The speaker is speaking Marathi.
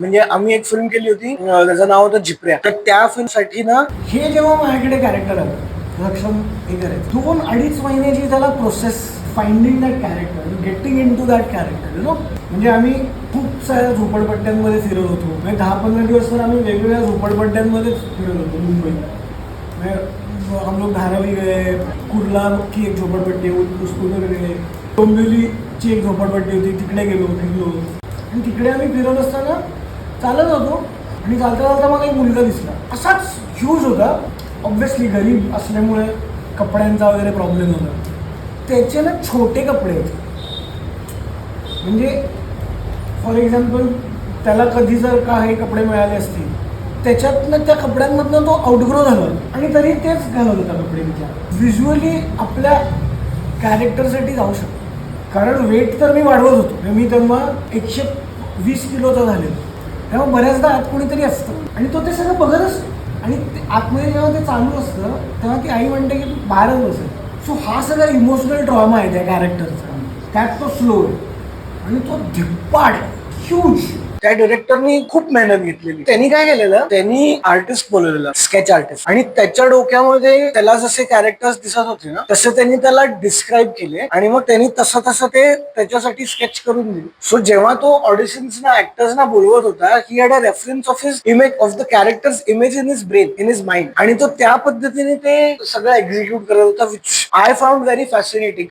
म्हणजे आम्ही एक फिल्म केली होती, त्याचं नाव होतं जिप्र्या. तर त्या फिल्मसाठी ना हे जेव्हा माझ्याकडे कॅरेक्टर आलं लक्षम हे करायचं 2-2.5 महिन्याची त्याला process finding that character, getting in to that character you know. म्हणजे आम्ही खूप साऱ्या झोपडपट्ट्यांमध्ये फिरत होतो. म्हणजे 10-15 दिवस तर आम्ही वेगवेगळ्या झोपडपट्ट्यांमध्येच फिरत होतो मुंबईत. म्हणजे हम लोग धारावी गए, कुर्ला की एक झोपडपट्टी आहे उसकुदर गए, डोंबिवलीची एक झोपडपट्टी होती तिकडे गेलो फिरलो. आणि तिकडे आम्ही फिरत असताना चालत होतो आणि चालता चालता मला एक मुलगा दिसला. असाच ह्यूज होता. ऑब्व्हियसली गरीब असल्यामुळे कपड्यांचा वगैरे प्रॉब्लेम होता. त्याचे ना छोटे कपडे होते. म्हणजे फॉर एक्झाम्पल त्याला कधी जर का हे कपडे मिळाले असतील त्याच्यातनं त्या कपड्यांमधनं तो आउटग्रो झाला आणि तरी तेच घालत होता कपडे. विचार व्हिज्युअली आपल्या कॅरेक्टरसाठी जाऊ शकतो. कारण वेट तर मी वाढवत होतो. मी तेव्हा 120 किलोचा झालेलो. तेव्हा बऱ्याचदा आत कोणीतरी असतं आणि तो ते सगळं बघत असतो. आणि आतमध्ये जेव्हा ते चालू असतं तेव्हा ती आई म्हणते की तू बाहेरच बसेल. सो हा सगळा इमोशनल ट्रॉमा आहे त्या कॅरेक्टरचा. त्यात तो स्लो आहे आणि तो धिप्पाड ह्यूज. त्या डिरेक्टरनी खूप मेहनत घेतलेली. त्यांनी काय केलेलं, त्यांनी आर्टिस्ट बोलवलेलं, स्केच आर्टिस्ट. आणि त्याच्या डोक्यामध्ये त्याला जसे कॅरेक्टर्स दिसत होते ना तसे त्यांनी त्याला डिस्क्राईब केले आणि मग त्यांनी तसं तसं ते त्याच्यासाठी स्केच करून दिले. सो जेव्हा तो ऑडिशन्सना ऍक्टर्सना बोलवत होता he had a reference of his image of the characters image in his brain in his mind. आणि तो त्या पद्धतीने ते सगळं एक्झिक्यूट करत होता, which I found very fascinating.